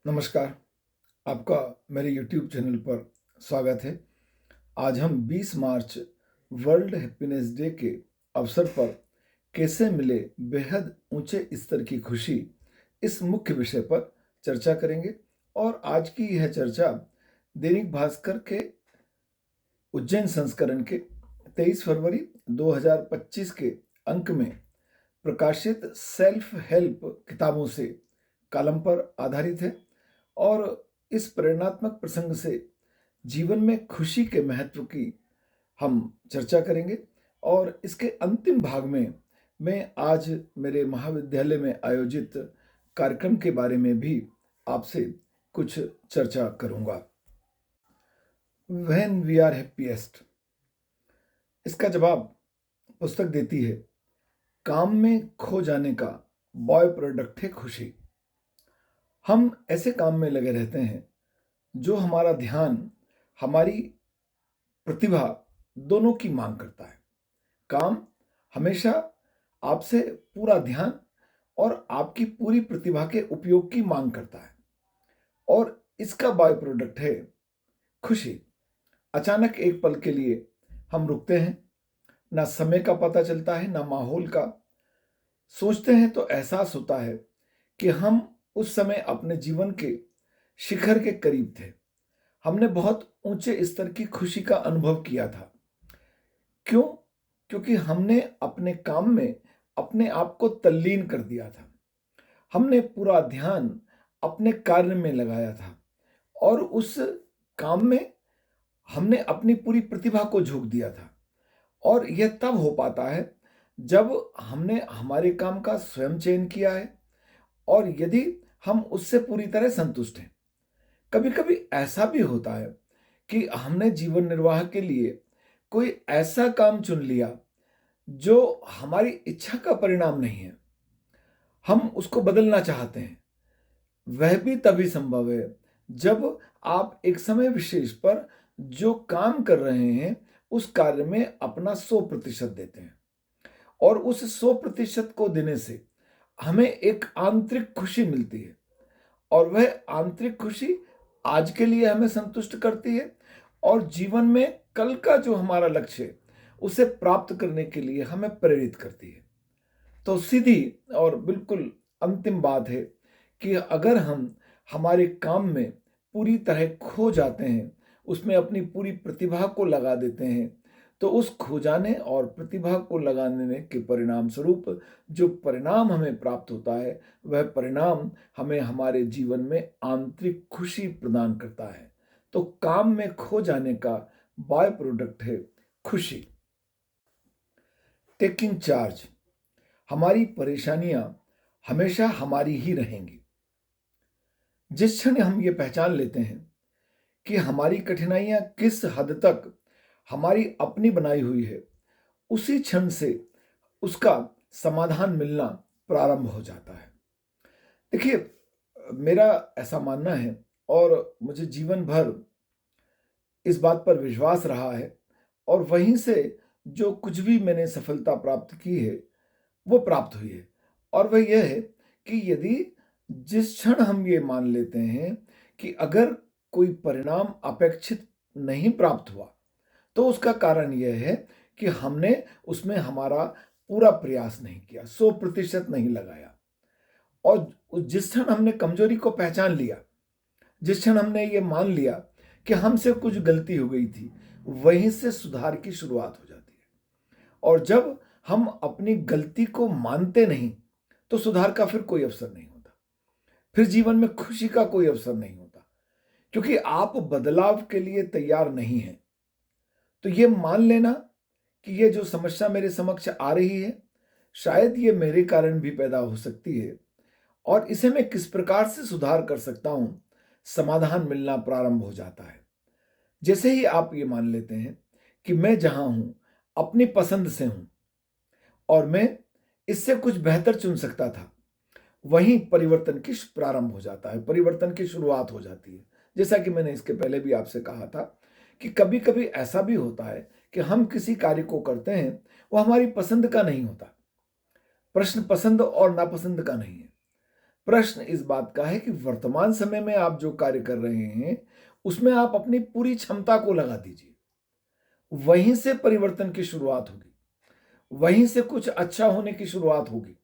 नमस्कार, आपका मेरे यूट्यूब चैनल पर स्वागत है। आज हम 20 मार्च वर्ल्ड हैप्पीनेस डे के अवसर पर कैसे मिले बेहद ऊंचे स्तर की खुशी, इस मुख्य विषय पर चर्चा करेंगे। और आज की यह चर्चा दैनिक भास्कर के उज्जैन संस्करण के 23 फरवरी 2025 के अंक में प्रकाशित सेल्फ हेल्प किताबों से कॉलम पर आधारित है। और इस प्रेरणात्मक प्रसंग से जीवन में खुशी के महत्व की हम चर्चा करेंगे। और इसके अंतिम भाग में मैं आज मेरे महाविद्यालय में आयोजित कार्यक्रम के बारे में भी आपसे कुछ चर्चा करूंगा। व्हेन वी आर हैप्पीएस्ट, इसका जवाब पुस्तक देती है, काम में खो जाने का बॉय प्रोडक्ट है खुशी। हम ऐसे काम में लगे रहते हैं जो हमारा ध्यान, हमारी प्रतिभा दोनों की मांग करता है। काम हमेशा आपसे पूरा ध्यान और आपकी पूरी प्रतिभा के उपयोग की मांग करता है। और इसका बाय प्रोडक्ट है खुशी। अचानक एक पल के लिए हम रुकते हैं, ना समय का पता चलता है ना माहौल का। सोचते हैं तो एहसास होता है कि हम उस समय अपने जीवन के शिखर के करीब थे। हमने बहुत ऊंचे स्तर की खुशी का अनुभव किया था। क्यों? क्योंकि हमने अपने काम में अपने आप को तल्लीन कर दिया था। हमने पूरा ध्यान अपने कार्य में लगाया था और उस काम में हमने अपनी पूरी प्रतिभा को झोंक दिया था। और यह तब हो पाता है जब हमने हमारे काम का स्वयं चयन किया है और यदि हम उससे पूरी तरह संतुष्ट हैं। कभी कभी ऐसा भी होता है कि हमने जीवन निर्वाह के लिए कोई ऐसा काम चुन लिया जो हमारी इच्छा का परिणाम नहीं है, हम उसको बदलना चाहते हैं। वह भी तभी संभव है जब आप एक समय विशेष पर जो काम कर रहे हैं उस कार्य में अपना 100% देते हैं। और उस 100% को देने से हमें एक आंतरिक खुशी मिलती है। और वह आंतरिक खुशी आज के लिए हमें संतुष्ट करती है और जीवन में कल का जो हमारा लक्ष्य है उसे प्राप्त करने के लिए हमें प्रेरित करती है। तो सीधी और बिल्कुल अंतिम बात है कि अगर हम हमारे काम में पूरी तरह खो जाते हैं, उसमें अपनी पूरी प्रतिभा को लगा देते हैं, तो उस खो जाने और प्रतिभा को लगाने के परिणाम स्वरूप जो परिणाम हमें प्राप्त होता है, वह परिणाम हमें हमारे जीवन में आंतरिक खुशी प्रदान करता है। तो काम में खो जाने का बाय प्रोडक्ट है खुशी। Taking charge. हमारी परेशानियां हमेशा हमारी ही रहेंगी। जिस क्षण हम ये पहचान लेते हैं कि हमारी कठिनाइयां किस हद तक हमारी अपनी बनाई हुई है, उसी क्षण से उसका समाधान मिलना प्रारंभ हो जाता है। देखिए, मेरा ऐसा मानना है और मुझे जीवन भर इस बात पर विश्वास रहा है और वहीं से जो कुछ भी मैंने सफलता प्राप्त की है वो प्राप्त हुई है। और वह यह है कि यदि जिस क्षण हम ये मान लेते हैं कि अगर कोई परिणाम अपेक्षित नहीं प्राप्त हुआ, तो उसका कारण यह है कि हमने उसमें हमारा पूरा प्रयास नहीं किया, 100% नहीं लगाया। और जिस क्षण हमने कमजोरी को पहचान लिया, जिस क्षण हमने ये मान लिया कि हमसे कुछ गलती हो गई थी, वहीं से सुधार की शुरुआत हो जाती है। और जब हम अपनी गलती को मानते नहीं, तो सुधार का फिर कोई अवसर नहीं होता, फिर जीवन में खुशी का कोई अवसर नहीं होता, क्योंकि आप बदलाव के लिए तैयार नहीं हैं। तो ये मान लेना कि ये जो समस्या मेरे समक्ष आ रही है, शायद ये मेरे कारण भी पैदा हो सकती है और इसे मैं किस प्रकार से सुधार कर सकता हूं, समाधान मिलना प्रारंभ हो जाता है। जैसे ही आप ये मान लेते हैं कि मैं जहां हूं अपनी पसंद से हूं और मैं इससे कुछ बेहतर चुन सकता था, वहीं परिवर्तन की प्रारंभ हो जाता है, परिवर्तन की शुरुआत हो जाती है। जैसा कि मैंने इसके पहले भी आपसे कहा था कि कभी कभी ऐसा भी होता है कि हम किसी कार्य को करते हैं, वो हमारी पसंद का नहीं होता। प्रश्न पसंद और नापसंद का नहीं है। प्रश्न इस बात का है कि वर्तमान समय में आप जो कार्य कर रहे हैं उसमें आप अपनी पूरी क्षमता को लगा दीजिए। वहीं से परिवर्तन की शुरुआत होगी, वहीं से कुछ अच्छा होने की शुरुआत होगी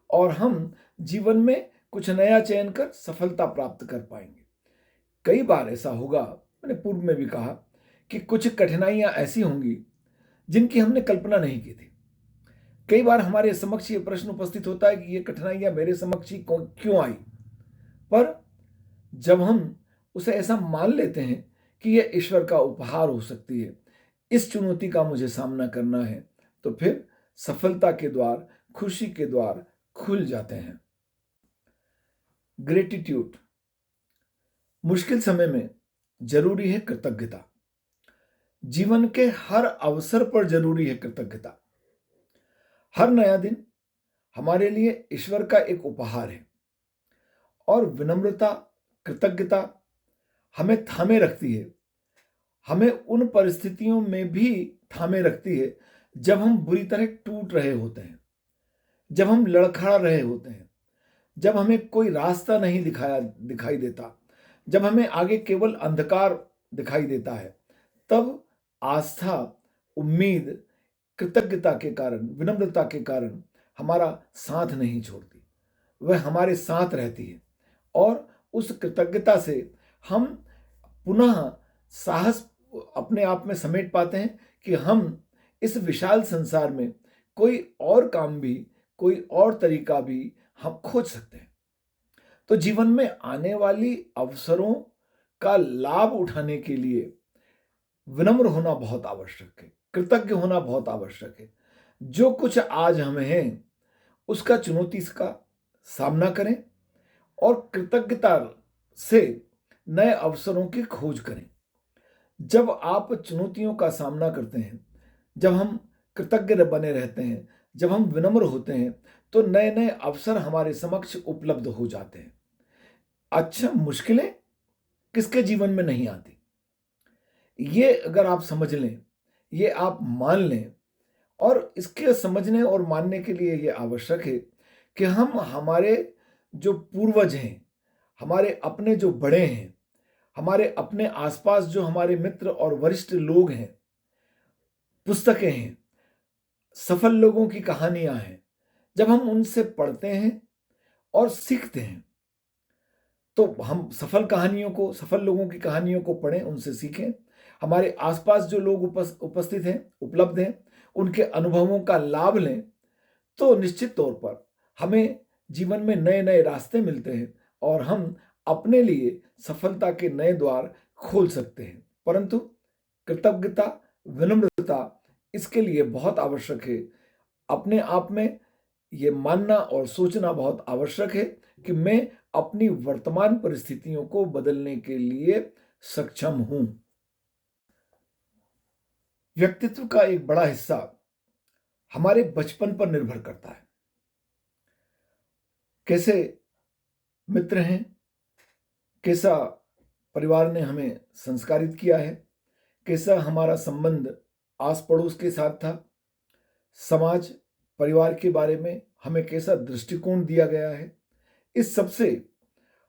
और हम जीवन में कुछ नया चयन कर सफलता प्राप्त कर पाएंगे। कई बार ऐसा होगा, मैंने पूर्व में भी कहा, कि कुछ कठिनाइयां ऐसी होंगी जिनकी हमने कल्पना नहीं की थी। कई बार हमारे समक्ष ये प्रश्न उपस्थित होता है कि ये कठिनाइयां मेरे समक्ष ही क्यों आई। पर जब हम उसे ऐसा मान लेते हैं कि यह ईश्वर का उपहार हो सकती है, इस चुनौती का मुझे सामना करना है, तो फिर सफलता के द्वार, खुशी के द्वार खुल जाते हैं। ग्रेटिट्यूड। मुश्किल समय में जरूरी है कृतज्ञता। जीवन के हर अवसर पर जरूरी है कृतज्ञता। हर नया दिन हमारे लिए ईश्वर का एक उपहार है और विनम्रता, कृतज्ञता हमें थामे रखती है। हमें उन परिस्थितियों में भी थामे रखती है जब हम बुरी तरह टूट रहे होते हैं, जब हम लड़खड़ा रहे होते हैं, जब हमें कोई रास्ता नहीं दिखाई देता, जब हमें आगे केवल अंधकार दिखाई देता है, तब आस्था, उम्मीद, कृतज्ञता के कारण, विनम्रता के कारण हमारा साथ नहीं छोड़ती, वह हमारे साथ रहती है और उस कृतज्ञता से हम पुनः साहस अपने आप में समेट पाते हैं कि हम इस विशाल संसार में कोई और काम भी, कोई और तरीका भी हम खोज सकते हैं। तो जीवन में आने वाली अवसरों का लाभ उठाने के लिए विनम्र होना बहुत आवश्यक है, कृतज्ञ होना बहुत आवश्यक है। जो कुछ आज हमें है उसका चुनौती का सामना करें और कृतज्ञता से नए अवसरों की खोज करें। जब आप चुनौतियों का सामना करते हैं, जब हम कृतज्ञ बने रहते हैं, जब हम विनम्र होते हैं, तो नए नए अवसर हमारे समक्ष उपलब्ध हो जाते हैं। अच्छा, मुश्किलें किसके जीवन में नहीं आती, ये अगर आप समझ लें, ये आप मान लें, और इसके समझने और मानने के लिए ये आवश्यक है कि हम हमारे जो पूर्वज हैं, हमारे अपने जो बड़े हैं, हमारे अपने आसपास जो हमारे मित्र और वरिष्ठ लोग हैं, पुस्तकें हैं, सफल लोगों की कहानियां हैं, जब हम उनसे पढ़ते हैं और सीखते हैं, तो हम सफल लोगों की कहानियों को पढ़ें, उनसे सीखें। हमारे आसपास जो लोग उपस्थित हैं, उपलब्ध हैं, उनके अनुभवों का लाभ लें, तो निश्चित तौर पर हमें जीवन में नए नए रास्ते मिलते हैं और हम अपने लिए सफलता के नए द्वार खोल सकते हैं। परंतु कृतज्ञता, विनम्रता इसके लिए बहुत आवश्यक है। अपने आप में ये मानना और सोचना बहुत आवश्यक है कि मैं अपनी वर्तमान परिस्थितियों को बदलने के लिए सक्षम हूं। व्यक्तित्व का एक बड़ा हिस्सा हमारे बचपन पर निर्भर करता है। कैसे मित्र हैं, कैसा परिवार ने हमें संस्कारित किया है, कैसा हमारा संबंध आस पड़ोस के साथ था, समाज, परिवार के बारे में हमें कैसा दृष्टिकोण दिया गया है, इस सब से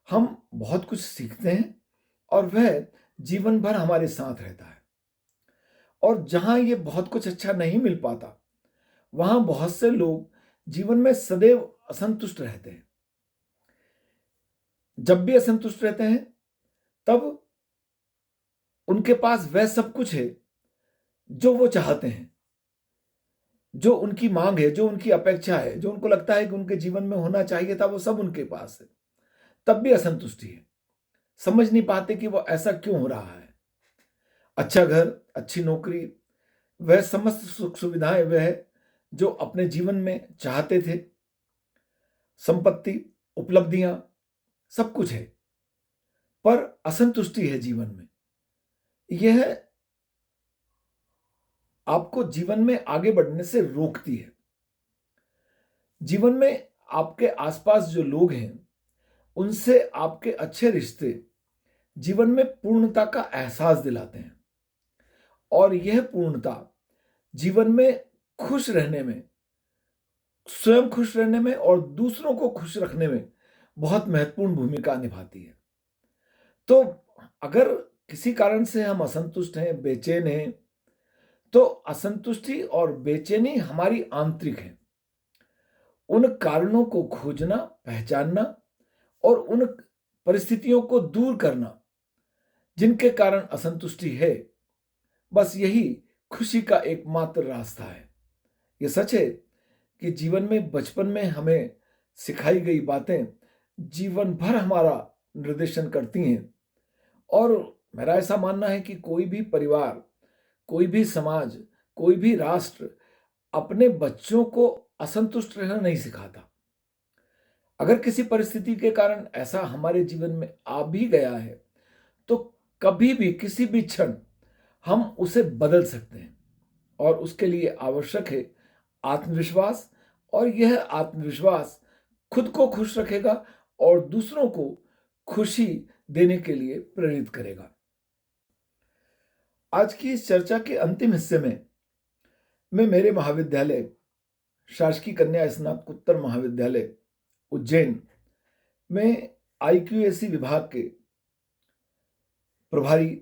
हम बहुत कुछ सीखते हैं और वह जीवन भर हमारे साथ रहता है। और जहां ये बहुत कुछ अच्छा नहीं मिल पाता, वहां बहुत से लोग जीवन में सदैव असंतुष्ट रहते हैं। जब भी असंतुष्ट रहते हैं, तब उनके पास वह सब कुछ है जो वो चाहते हैं, जो उनकी मांग है, जो उनकी अपेक्षा है, जो उनको लगता है कि उनके जीवन में होना चाहिए था, वो सब उनके पास है। तब भी असंतुष्टि है, समझ नहीं पाते कि वो ऐसा क्यों हो रहा है। अच्छा घर, अच्छी नौकरी, वह समस्त सुख सुविधाएं वह जो अपने जीवन में चाहते थे, संपत्ति, उपलब्धियां, सब कुछ है, पर असंतुष्टि है जीवन में। यह आपको जीवन में आगे बढ़ने से रोकती है। जीवन में आपके आसपास जो लोग हैं, उनसे आपके अच्छे रिश्ते जीवन में पूर्णता का एहसास दिलाते हैं और यह पूर्णता जीवन में खुश रहने में, स्वयं खुश रहने में और दूसरों को खुश रखने में बहुत महत्वपूर्ण भूमिका निभाती है। तो अगर किसी कारण से हम असंतुष्ट हैं, बेचैन हैं, तो असंतुष्टि और बेचैनी हमारी आंतरिक है। उन कारणों को खोजना, पहचानना और उन परिस्थितियों को दूर करना जिनके कारण असंतुष्टि है, बस यही खुशी का एकमात्र रास्ता है। ये सच है कि जीवन में बचपन में हमें सिखाई गई बातें जीवन भर हमारा निर्देशन करती हैं। और मेरा ऐसा मानना है कि कोई भी परिवार, कोई भी समाज, कोई भी राष्ट्र अपने बच्चों को असंतुष्ट रहना नहीं सिखाता। अगर किसी परिस्थिति के कारण ऐसा हमारे जीवन में आ भी गया है, तो कभी भी किसी भी क्षण हम उसे बदल सकते हैं। और उसके लिए आवश्यक है आत्मविश्वास, और यह आत्मविश्वास खुद को खुश रखेगा और दूसरों को खुशी देने के लिए प्रेरित करेगा। आज की इस चर्चा के अंतिम हिस्से में मैं मेरे महाविद्यालय, शासकीय कन्या स्नातकोत्तर महाविद्यालय उज्जैन में IQAC विभाग के प्रभारी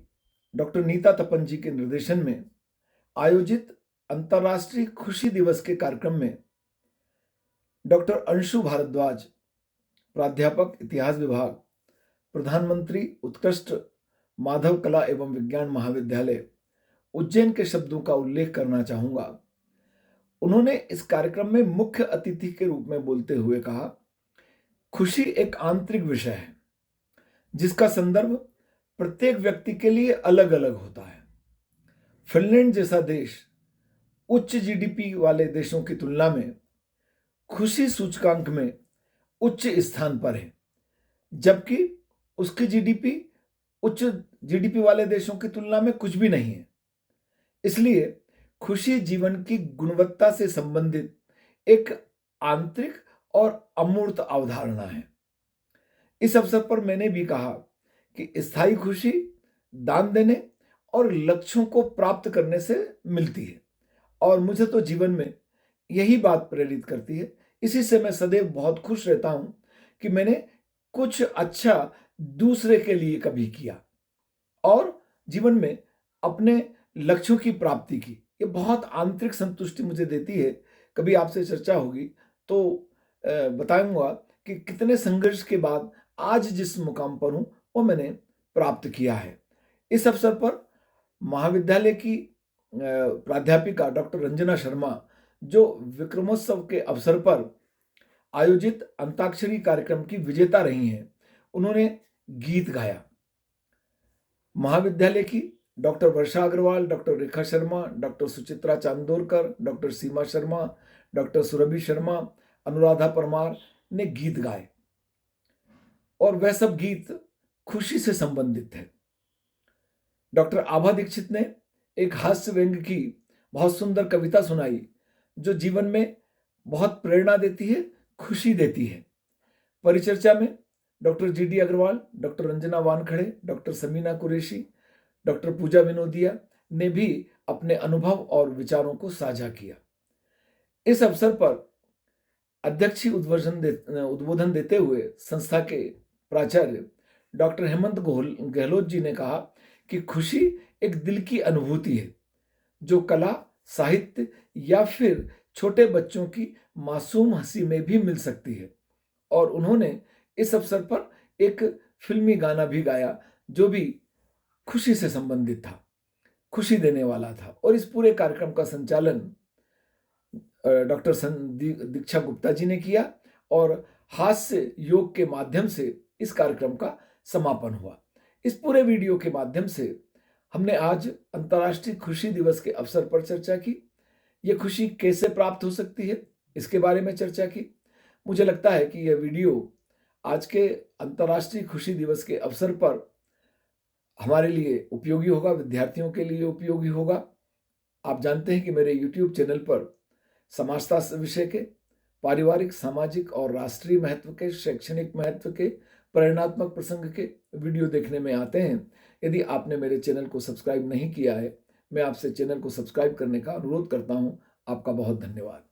डॉक्टर नीता तपन जी के निर्देशन में आयोजित अंतर्राष्ट्रीय खुशी दिवस के कार्यक्रम में डॉक्टर अंशु भारद्वाज, प्राध्यापक इतिहास विभाग, प्रधानमंत्री उत्कृष्ट माधव कला एवं विज्ञान महाविद्यालय उज्जैन के शब्दों का उल्लेख करना चाहूंगा। उन्होंने इस कार्यक्रम में मुख्य अतिथि के रूप में बोलते हुए कहा, खुशी एक आंतरिक विषय है जिसका संदर्भ प्रत्येक व्यक्ति के लिए अलग अलग होता है। फिनलैंड जैसा देश उच्च GDP वाले देशों की तुलना में खुशी सूचकांक में उच्च स्थान पर है, जबकि उसकी GDP उच्च GDP वाले देशों की तुलना में कुछ भी नहीं है। इसलिए खुशी जीवन की गुणवत्ता से संबंधित एक आंतरिक और अमूर्त अवधारणा है। इस अवसर पर मैंने भी कहा कि स्थायी खुशी दान देने और लक्ष्यों को प्राप्त करने से मिलती है, और मुझे तो जीवन में यही बात प्रेरित करती है। इसी से मैं सदैव बहुत खुश रहता हूं कि मैंने कुछ अच्छा दूसरे के लिए कभी किया और जीवन में अपने लक्ष्यों की प्राप्ति की। ये बहुत आंतरिक संतुष्टि मुझे देती है। कभी आपसे चर्चा होगी तो बताऊंगा कि कितने संघर्ष के बाद आज जिस मुकाम पर हूं वो मैंने प्राप्त किया है। इस अवसर पर महाविद्यालय की प्राध्यापिका डॉक्टर रंजना शर्मा, जो विक्रमोत्सव के अवसर पर आयोजित अंताक्षरी कार्यक्रम की विजेता रही हैं, उन्होंने गीत गाया। महाविद्यालय की डॉक्टर वर्षा Agarwal, doctor Rekha Sharma, doctor Suchitra Chandorkar, doctor सीमा शर्मा, डॉक्टर सुरभि शर्मा, अनुराधा परमार ने गीत गाए, और वह सब गीत खुशी से संबंधित थे। डॉक्टर आभा दीक्षित ने एक हास्य व्यंग्य की बहुत सुंदर कविता सुनाई, जो जीवन में बहुत प्रेरणा देती है, खुशी देती है। परिचर्चा में doctor GD Agarwal, doctor Ranjana Wankhede, doctor Samina Qureshi, doctor Pooja Vinodiya ने भी अपने अनुभव और विचारों को साझा किया। इस अवसर पर अध्यक्षीय उद्बोधन देते हुए संस्था के प्राचार्य डॉक्टर हेमंत गहलोत जी ने कहा कि खुशी एक दिल की अनुभूति है जो कला, साहित्य या फिर छोटे बच्चों की मासूम हंसी में भी मिल सकती है। और उन्होंने इस अवसर पर एक फिल्मी गाना भी गाया जो भी खुशी से संबंधित था, खुशी देने वाला था। और इस पूरे कार्यक्रम का संचालन डॉक्टर दीक्षा गुप्ता जी ने किया, और हास्य योग के माध्यम से इस कार्यक्रम का समापन हुआ। इस पूरे वीडियो के माध्यम से हमने आज अंतर्राष्ट्रीय खुशी दिवस के अवसर पर चर्चा की। यह खुशी कैसे प्राप्त हो सकती है, इसके बारे में चर्चा की। मुझे लगता है कि यह वीडियो आज के अंतर्राष्ट्रीय खुशी दिवस के अवसर पर हमारे लिए उपयोगी होगा, विद्यार्थियों के लिए उपयोगी होगा। आप जानते हैं कि मेरे YouTube चैनल पर समाजशास्त्र विषय के, पारिवारिक, सामाजिक और राष्ट्रीय महत्व के, शैक्षणिक महत्व के, प्रेरणात्मक प्रसंग के वीडियो देखने में आते हैं। यदि आपने मेरे चैनल को सब्सक्राइब नहीं किया है, मैं आपसे चैनल को सब्सक्राइब करने का अनुरोध करता हूं। आपका बहुत धन्यवाद।